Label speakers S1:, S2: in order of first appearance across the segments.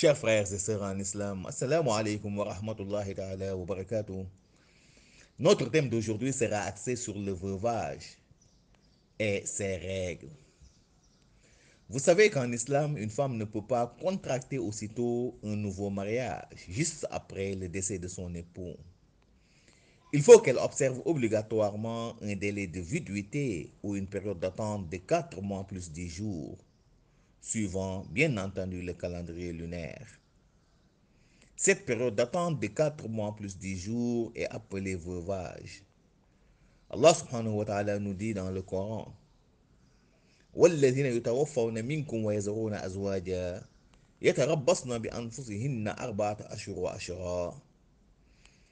S1: Chers frères et sœurs en islam, assalamu alaikum wa rahmatullahi ta'ala wa barakatuh. Notre thème d'aujourd'hui sera axé sur le veuvage et ses règles. Vous savez qu'en islam, une femme ne peut pas contracter aussitôt un nouveau mariage, juste après le décès de son époux. Il faut qu'elle observe obligatoirement un délai de viduité ou une période d'attente de 4 mois plus 10 jours, suivant bien entendu le calendrier lunaire. Cette période d'attente de 4 mois plus 10 jours est appelée veuvage. Allah subhanahu wa ta'ala nous dit dans le Coran: وَالَّذِينَ يُتَوَفَّوْنَ مِنْكُمْ وَيَذَرُونَ أَزْوَاجًا يَتَرَبَّصْنَ بِأَنفُسِهِنَّ أَرْبَعَةَ أَشْهُرٍ وَعَشْرًا.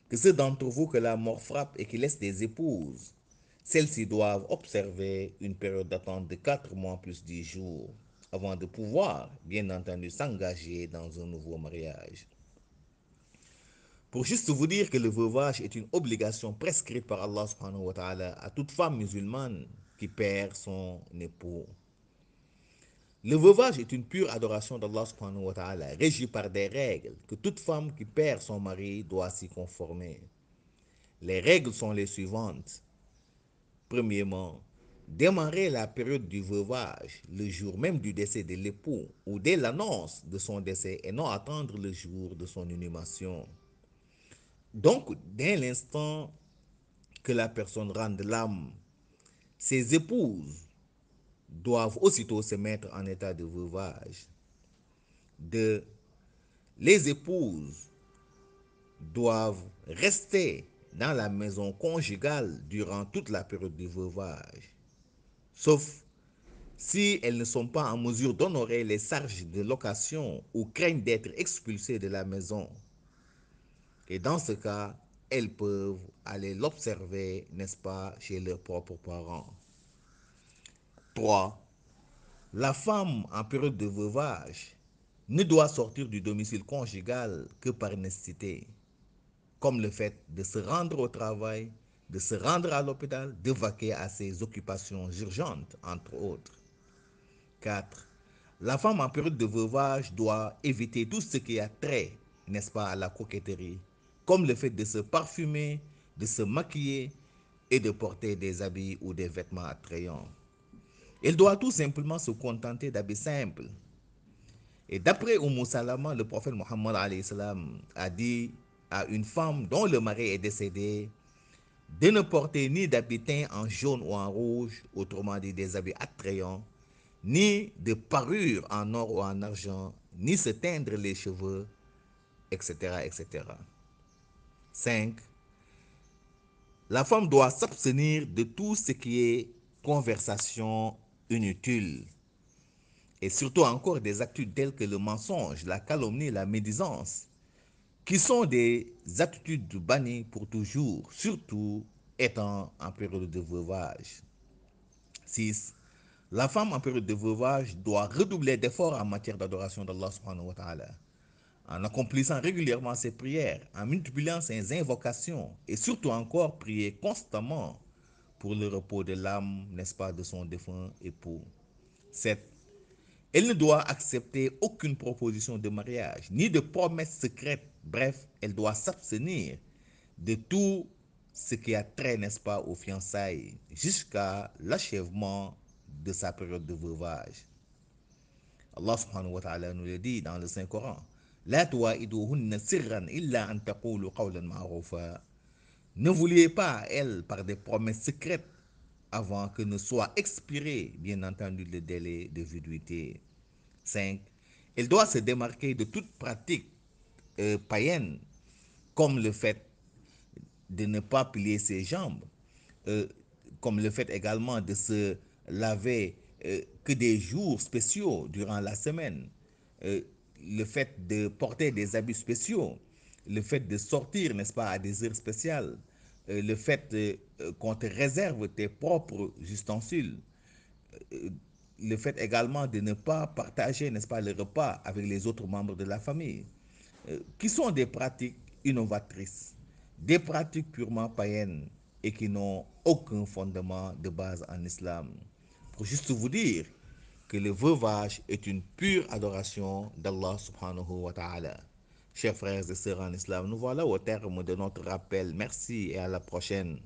S1: Que ceux d'entre vous que la mort frappe et qui laissent des épouses, celles-ci doivent observer une période d'attente de 4 mois plus 10 jours avant de pouvoir, bien entendu, s'engager dans un nouveau mariage. Pour juste vous dire que le veuvage est une obligation prescrite par Allah subhanahu wa ta'ala à toute femme musulmane qui perd son époux. Le veuvage est une pure adoration d'Allah subhanahu wa ta'ala, régie par des règles que toute femme qui perd son mari doit s'y conformer. Les règles sont les suivantes. Premièrement, démarrer la période du veuvage le jour même du décès de l'époux ou dès l'annonce de son décès et non attendre le jour de son inhumation. Donc, dès l'instant que la personne rende l'âme, ses épouses doivent aussitôt se mettre en état de veuvage. Deux, les épouses doivent rester dans la maison conjugale durant toute la période du veuvage, sauf si elles ne sont pas en mesure d'honorer les charges de location ou craignent d'être expulsées de la maison. Et dans ce cas, elles peuvent aller l'observer, n'est-ce pas, chez leurs propres parents. 3. La femme en période de veuvage ne doit sortir du domicile conjugal que par nécessité, comme le fait de se rendre au travail, de se rendre à l'hôpital, de vaquer à ses occupations urgentes, entre autres. 4. La femme en période de veuvage doit éviter tout ce qui a trait, n'est-ce pas, à la coquetterie, comme le fait de se parfumer, de se maquiller et de porter des habits ou des vêtements attrayants. Elle doit tout simplement se contenter d'habits simples. Et d'après Salama, le prophète Mohammed a dit à une femme dont le mari est décédé de ne porter ni d'habits teints en jaune ou en rouge, autrement dit des habits attrayants, ni de parures en or ou en argent, ni se teindre les cheveux, etc. etc. 5. La femme doit s'abstenir de tout ce qui est conversation inutile, et surtout encore des attitudes telles que le mensonge, la calomnie, la médisance, qui sont des attitudes bannies pour toujours, surtout étant en période de veuvage. 6. La femme en période de veuvage doit redoubler d'efforts en matière d'adoration d'Allah subhanahu wa ta'ala, en accomplissant régulièrement ses prières, en multipliant ses invocations et surtout encore prier constamment pour le repos de l'âme, n'est-ce pas, de son défunt époux. 7. Elle ne doit accepter aucune proposition de mariage, ni de promesses secrètes. Bref, elle doit s'abstenir de tout ce qui a trait, n'est-ce pas, aux fiançailles, jusqu'à l'achèvement de sa période de veuvage. Allah subhanahu wa ta'ala nous le dit dans le Saint-Coran. La tuwa'iduhunna sirran illa an taqulu qawlan ma'rufa. Ne vouliez pas à elle par des promesses secrètes avant que ne soit expiré, bien entendu, le délai de viduité. 5. Elle doit se démarquer de toute pratique païenne, comme le fait de ne pas plier ses jambes, euh, comme le fait également de se laver que des jours spéciaux durant la semaine, euh, le fait de porter des habits spéciaux, le fait de sortir, n'est-ce pas, à des heures spéciales, le fait qu'on te réserve tes propres ustensiles, euh, le fait également de ne pas partager, n'est-ce pas, le repas avec les autres membres de la famille, qui sont des pratiques innovatrices, des pratiques purement païennes et qui n'ont aucun fondement de base en islam. Pour juste vous dire que le veuvage est une pure adoration d'Allah subhanahu wa ta'ala. Chers frères et sœurs en islam, nous voilà au terme de notre rappel. Merci et à la prochaine.